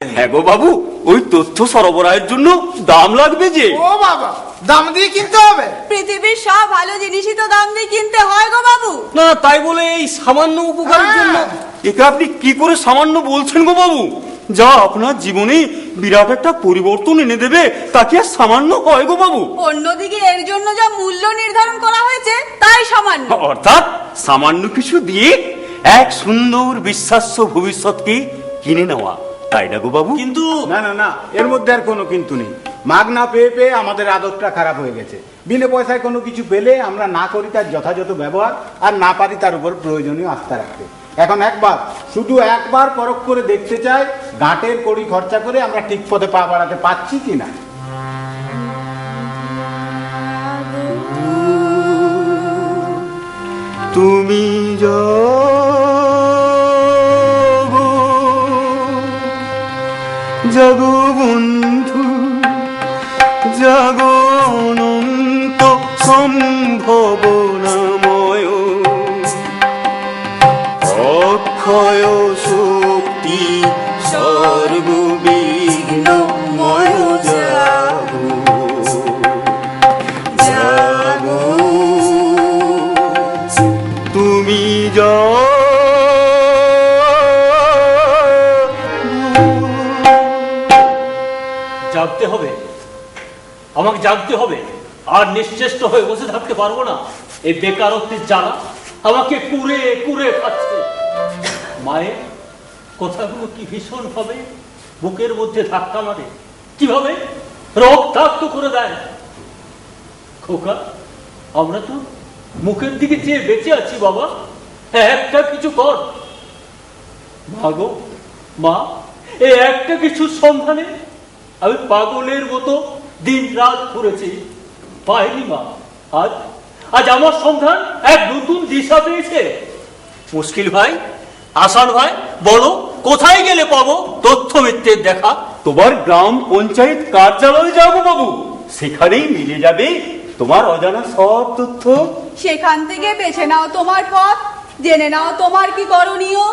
হ্যাঁ গো বাবু, ওই তথ্য সরবরাহের জন্য দাম লাগবে যে। ও বাবা, দাম দিয়ে কিনতে হবে? পৃথিবীর সব ভালো জিনিসই তো দাম দিয়ে কিনতে হয় গো বাবু। না তাই বলে এই সামান্য উপকারের জন্য একে আপনি কি করে সামান্য বলছেন গো বাবু? যা আপনার জীবনে বিরাট একটা পরিবর্তন এনে দেবে তা কি আর সামান্য হয় গো বাবু? অন্যদিকে এর জন্য যা মূল্য নির্ধারণ করা হয়েছে তাই সামান্য। অর্থাৎ সামান্য কিছু দিয়ে এক সুন্দর বিশ্বাস্য ভবিষ্যৎকে কিনে নেওয়া, তাই না গো বাবু? কিন্তু না না না, এর মধ্যে আর কোনো কিন্তু নেই। মাগ না পেয়ে পেয়ে আমাদের আদতটা খারাপ হয়ে গেছে। বিনা পয়সায় কোনো কিছু পেলে আমরা না করি তার যথাযথ ব্যবহার, আর না পারি তার উপর প্রয়োজনীয় আস্থা রাখতে। এখন শুধু একবার পরখ করে দেখতে চাই, গাঁটের কড়ি খরচা করে আমরা ঠিক পথে পা বাড়াতে পারছি কিনা। তুমি জাগো বন্ধু, জাগো অনন্ত সম্ভাবনাময়, অক্ষয় শক্তি সর্ববিঘ্নময়, জাগো জাগো তুমি জাগতে হবে, আমাকে জাগতে হবে। আর নিশ্চেষ্ট হয়ে বসে থাকতে পারবো না। এই বেকারত্বের জ্বালা আমাকে কুরে কুরে খাচ্ছে। মায়ের কথাগুলো কি ভীষণ ভাবে বুকের মধ্যে ধাক্কা মারে, কিভাবে রক্তাক্ত করে দেয়। খোকা, আমরা তো মুখের দিকে চেয়ে বেঁচে আছি বাবা, একটা কিছু কর। ভাগো মা, এই একটা কিছুর সন্ধানে আমি পাগলের মতো দিন রাত ঘুরেছি, পাইনি মা। আজ আজ আমার সন্ধান এক নতুন দিশা পেয়েছে। মুশকিল ভাই, আসান ভাই, বলো কোথায় গেলে পাবো তথ্য মিত্রের দেখা? তোমার গ্রাম পঞ্চায়েত কার্যালয়ে যাবো বাবু, সেখানেই মিলে যাবে তোমার অজানা সব তথ্য। সেখান থেকে বেছে নাও তোমার পথ, জেনে নাও তোমার কি করণীয়।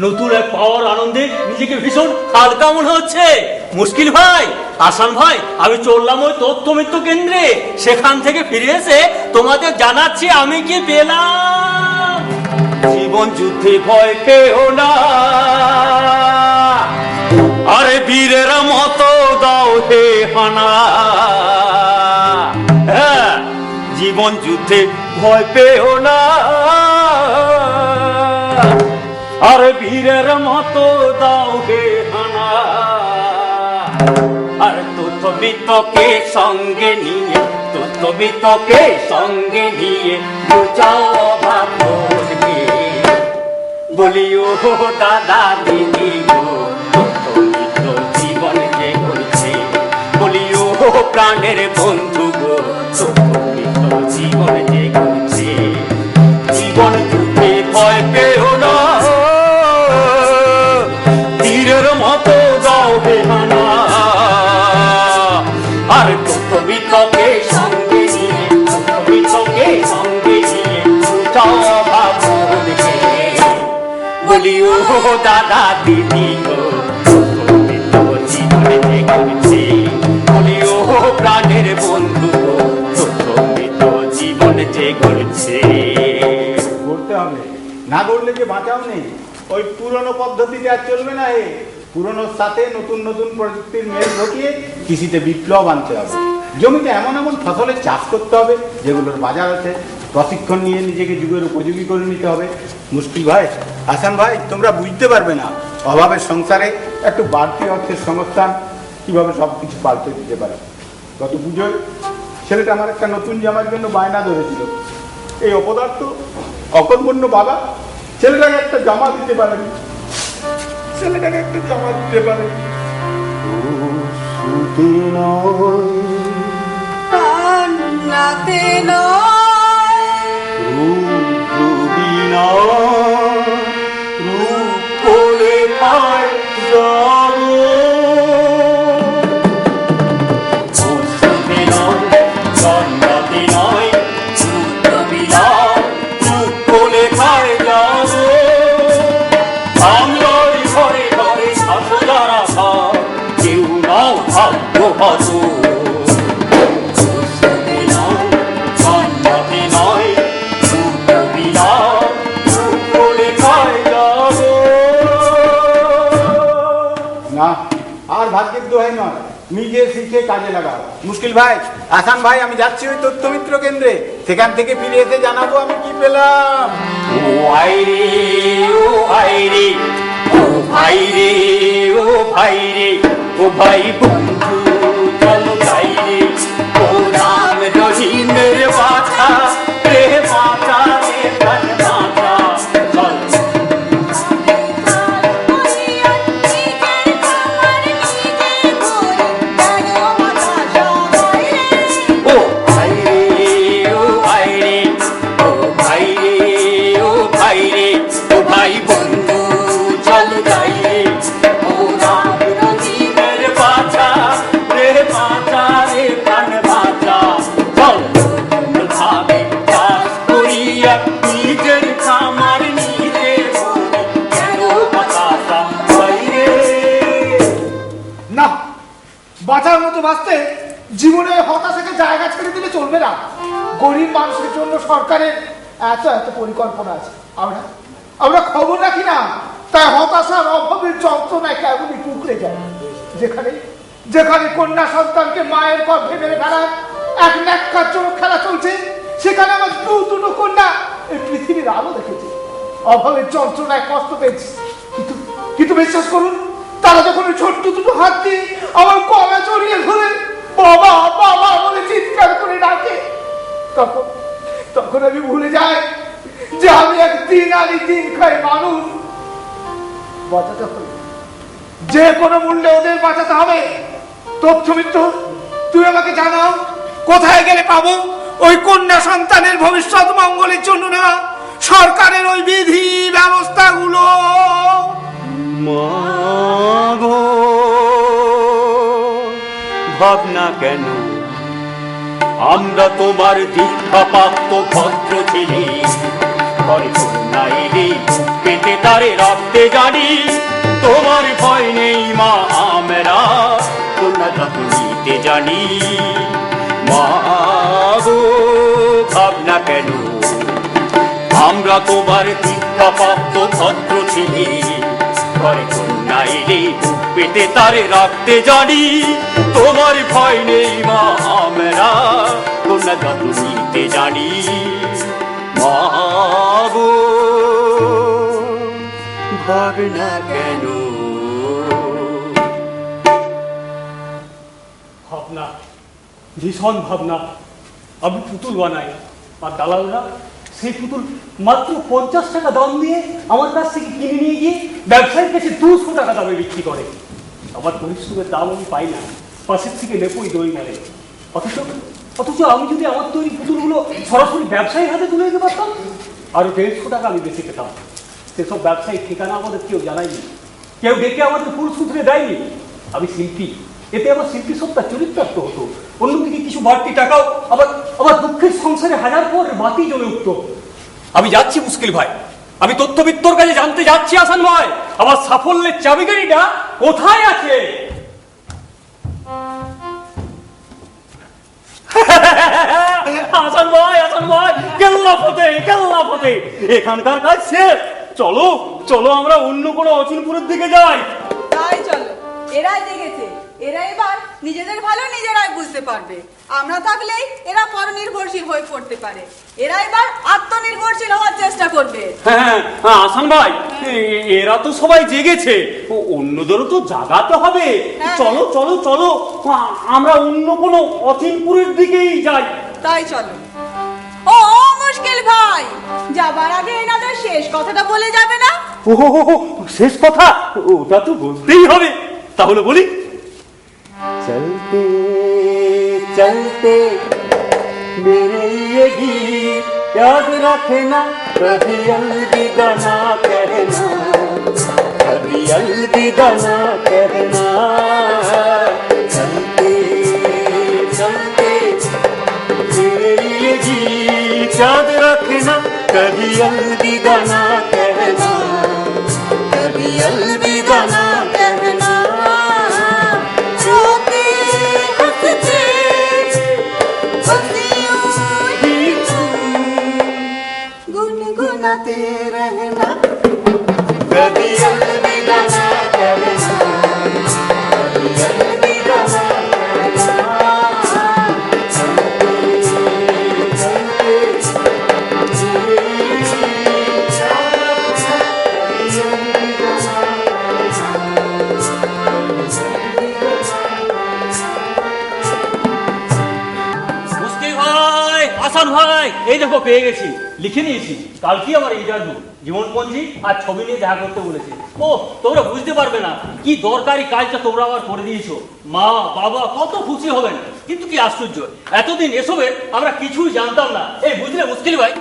নতুন এক পাওয়ার আনন্দে নিজেকে ভীষণ হালকা মনে হচ্ছে। মুশকিল ভাই, আসান ভাই, আমি চললাম ওই তথ্য মিত্র কেন্দ্রে। সেখান থেকে ফিরে এসে তোমাদের জানাচ্ছি আমি কি পেলাম। জীবন যুদ্ধে ভয় পেও না, আরে বীরের মতো দাও হে হানা। হ্যাঁ, জীবন যুদ্ধে ভয় পেও না, আরে বীরের মতো দাও হে হানা। আর তথ্যবিদকে সঙ্গে নিয়ে, তথ্যবিদকে সঙ্গে নিয়ে যাও ভাবকে, বলিও দাদা দিদি গো, তথ্যবিদ জীবন যে করছে, বলিও প্রাণের বন্ধু গো, তথ্যবিদ জীবন যে করছে। জীবন যুদ্ধে ভয় পেও না, তীরের মতো দাও হে হানা। আর তথ্যবিদকে সঙ্গে নিয়ে, তথ্যবিদকে সঙ্গে নিয়ে যাও ভাবকে, বলিও দাদা দিদি গো, তথ্যবিদ জীবনে যে করছে, বলিও প্রাণের বন্ধু গো, তথ্যবিদ জীবনে যে করছে। করতে হবে, না করলে যে বাঁচাও নেই। ওই পুরনো পদ্ধতিতে আর চলবে না। পুরনোর সাথে নতুন নতুন প্রযুক্তির মেল ঢুকিয়ে কৃষিতে বিপ্লব আনতে হবে। জমিতে এমন এমন ফসলের চাষ করতে হবে যেগুলোর বাজার আছে। প্রশিক্ষণ নিয়ে নিজেকে যুগের উপযোগী করে নিতে হবে। মুশকিল ভাই, হাসান ভাই, তোমরা বুঝতে পারবে না অভাবের সংসারে একটু বাড়তি অর্থের সংস্থান কিভাবে সব কিছু পাল্টে দিতে পারে। গত পুজোয় ছেলেটা আমার একটা নতুন জামার জন্য বায়না ধরেছিল। এই অপদার্থ অকর্মণ্য বাবা ছেলেটাকে একটা জামা দিতে পারেন, ছেলেটাকে একটা জামা দিতে পারেন। নাতে নয়, রূপ করে পায় যাবো, জন্মতে নয়, রূপ করে পায় যাবো। আমরা ঘরে ঘরে ছাত্র যারা ভাগ্য হত জান্নাতে নয় বলে খায় যাব। না, আর ভাগ্যের দোহাই নয়, নিজে শিখে কাজে লাগাও। মুশকিল ভাই, আসান ভাই, আমি যাচ্ছি ওই তথ্যমিত্র কেন্দ্রে, সেখান থেকে ফিরে এসে জানাবো আমি কি পেলাম। ও ভাই রে, ও ভাই রে, ও ভাই রে, ও ভাই রে, ও ভাই বন্ধু চলো যাই রে, ও রাম রহিমের বাছা রে, বাছা রে প্রাণ বাছা চল। ও ভাই রে, ও ভাই রে, ও ভাই রে, ও ভাই রে, ও ভাই বন্ধু চলো যাই রে, ও রাম রহিমের বাছা রে, বাছা রে প্রাণ বাছা চল। ভাবে চাষ করিয়া নিজের খামার নিজে করি, কেন বাতাসা ভাই রে। না, বাঁচার মতো বাঁচতে জীবনে হতাশাকে জায়গা ছেড়ে দিলে চলবে না। গরিব মানুষের জন্য সরকারের এত এত পরিকল্পনা আছে, আমরা আমরা খবর রাখি না, তাই হতাশার অভাবের যন্ত্রণায় কেমনই কুকড়ে যায়। যেখানে যেখানে কন্যা সন্তানকে মায়ের গর্ভে মেরে ফেলার এক ন্যাক্কারজনক খেলা চলছে, সেখানে আমার দুটো কন্যা এই পৃথিবীর আলো দেখেছে। অভাবের যন্ত্রণায় কষ্ট পেয়েছি, কিন্তু কিন্তু বিশ্বাস করুন, তারা যখন ওই ছোট্ট দুটো হাত দিয়ে আমার গলা জড়িয়ে ধরে বাবা বাবা বলে চিৎকার করে ডাকে, তখন তখন আমি ভুলে যাই যে আমি একদিন আনি দিন খাই মানুষ। বাঁচাতে হবে, যে কোনো মূল্যে ওদের বাঁচাতে হবে। তথ্যমিত্র, তুই আমাকে জানাও কোথায় গেলে পাবো ওই কন্যা সন্তানের ভবিষ্যৎ মঙ্গলের জন্য না সরকারের ওই বিধি ব্যবস্থাগুলো। মাগো ভাবনা কেন, আমরা তোমার দীক্ষাপ্রাপ্ত ভদ্র ছেলে, ঘরে কন্যাইলে পেতে তারে রাখতে জানি, তোমার ভয় নেই মা, আমরা কন্যা যত্ন নিতে জানি। মাগো ভাবনা কেন, আমরা তোমার দীক্ষাপ্রাপ্ত ভদ্র ছেলে, ঘরে কন্যাইলে পেতে তারে রাখতে জানি, তোমার ভয় নেই মা, আমরা কন্যা যত্ন নিতে জানি। মাগো ভাবনা কেন। ভাবনা, ভীষণ ভাবনা। আমি পুতুল বানাই, আর দালালরা সেই পুতুল মাত্র 50 টাকা দাম দিয়ে আমার কাছ থেকে কিনে নিয়ে গিয়ে ব্যবসায়ীর কাছে 200 টাকা দামে বিক্রি করে। আমার পরিশ্রমের দাম আমি পাই না, পাশের থেকে নেপই দই মারে। অথচ অথচ আমি যদি আমার তৈরি পুতুলগুলো সরাসরি ব্যবসায়ীর হাতে তুলে দিতে পারতাম, আরো 150 টাকা আমি বেশি পেতাম। সেসব ব্যবসায়ী ঠিকানা আমাদের কেউ জানায়নি, কেউ ডেকে আমাদের ফুল সূত্রে দেয়নি। আমি শিল্পী, এতে আমার শিল্পী সত্তা চরিতার্থ হতো। অন্যদিকে কিছু বাড়তি টাকাও আবার আবার দুঃখের সংসারে হাজার পর বাতি জ্বলে উঠতো। আমি যাচ্ছি মুশকিল ভাই, আমি তথ্যবিত্তর কাছে জানতে যাচ্ছি আসান ভাই, আমার সাফল্যের চাবিকাঠিটা কোথায় আছে। আসান ভাই, আসান ভাই, কেল্লা ফতে, এখানকার কাজ শেষ। চলো চলো আমরা অন্য কোনো অচিনপুরের দিকে যাই। তাই চলো, এরাই দেখেছে, এরা এবার নিজেদের ভালো নিজেরাই বুঝতে পারবে। আমরা থাকলেই এরা পরনির্ভরশীল হয়ে পড়তে পারে, এরা এবার আত্মনির্ভরশীল হওয়ার চেষ্টা করবে। হ্যাঁ আসান ভাই, এরা তো সবাই জেগেছে, অন্যদেরও তো জাগাতে হবে। হ্যাঁ। চলো চলো চলো, আমরা অন্য কোনো অচিনপুরের দিকেই যাই। তাই চলো। ও মুশকিল ভাই, যাবার আগে এনাদের শেষ কথাটা বলে যাবে না? ও শেষ কথা, ওটা তো বলতেই হবে, তাহলে বলি। চলতে চলতে मेरे ये गीत याद रखना, कभी अलविदा ना कहना, कभी अलविदा ना कहना। चलते चलते मेरे ये गीत याद रखना, कभी अलविदा ना कहना, कभी अलविदा ना कहना। रोते ভাই, এই দেখো পেয়ে গেছি, লিখে নিয়েছি। কালকে আমার ইন্টারভিউ, জীবনপঞ্জি আর ছবি নিয়ে দেখা করতে বলেছে। ও, তোমরা বুঝতে পারবে না কি দরকারি কাজটা তোমরা আবার করে দিয়েছো। মা বাবা কত খুশি হবেন। কিন্তু কি আশ্চর্য, এতদিন এসবের আমরা কিছুই জানতাম না। এই বুঝলে মুশকিল ভাই?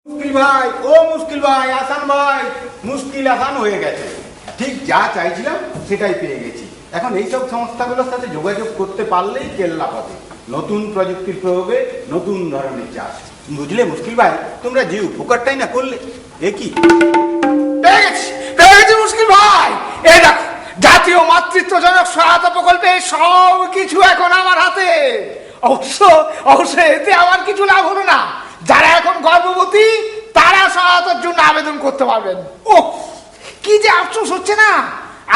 মুশকিল ভাই, ও মুশকিল ভাই, আসান ভাই, মুশকিল আসান হয়ে গেছে। ঠিক যা চাইছিলাম সেটাই পেয়ে গেছি। এখন এইসব সংস্থাগুলোর সাথে যোগাযোগ করতে পারলেই কেল্লা পথে নতুন প্রযুক্তির প্রয়োগে নতুন ধরনের চাষ। বুঝলে মুশকিল ভাই, তোমরা যে উপকারটাই না করলে। এ কি পেয়ে গেছি মুশকিল ভাই। এই দেখো, জাতীয় মাতৃত্বজনক সহায়তা প্রকল্পে সব কিছু এখন আমার হাতে। অবশ্য এতে আমার কিছু লাভ হলো না। যারা এখন গর্ভবতী তারা সহায়তার জন্য আবেদন করতে পারবেন। ও কি যে আফসোস হচ্ছে না,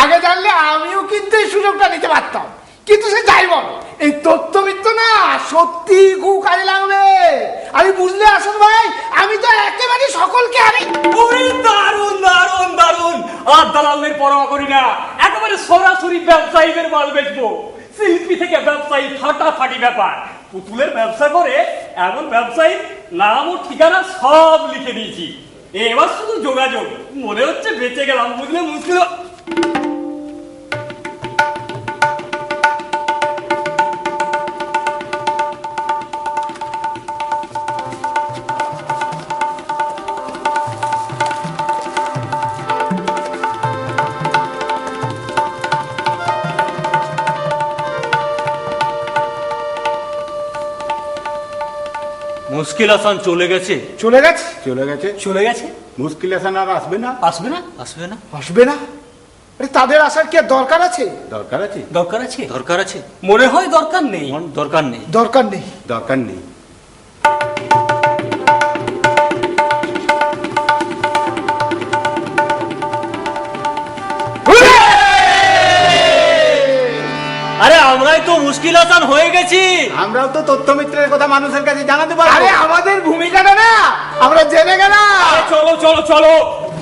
আগে জানলে আমিও কিন্তু এই সুযোগটা নিতে পারতাম। কিন্তু সে যাই বল, এই তথ্যমিত্র না সত্যি খুব কাজে লাগবে। আমি বুঝলে আসল ভাই, আমি তো একেবারে সকলকে দারুন দারুন দারুন। আর দালালের পরোয়া করি না, একেবারে সরাসরি ব্যবসায়ীদের মাল বেচবো। শিল্পী থেকে ব্যবসায়ী ফাটাফাটি ব্যাপার। পুতুলের ব্যবসা করে এমন ব্যবসায়ী নাম ও ঠিকানা সব লিখে দিয়েছি। এবার শুধু যোগাযোগ। মনে হচ্ছে বেঁচে গেলাম, বুঝলে মুশকিল। মুশকিল হাসান চলে গেছে। চলে গেছে। চলে গেছে? চলে গেছে? মুশকিল আসান আর আসবে না? আসবে না? আসবে না? আসবে না? আরে তাদের আসার কি আর দরকার আছে? দরকার আছে? দরকার আছে? দরকার আছে? মনে হয় দরকার নেই। দরকার নেই। দরকার নেই। দরকার নেই। আরে আমরাই তো মুশকিল হাসান হয়ে গেছি। আমরাও তো তথ্যমিত্রের কথা মানুষের কাছে জানাতে পারবো। আরে আমাদের ভূমিকাটা না আমরা জেনে গেলাম। চলো চলো চলো,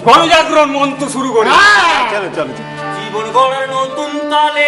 গণজাগরণ মন্ত্র শুরু করি। চলো চলো চলো। জীবন গড়ার নতুন তালে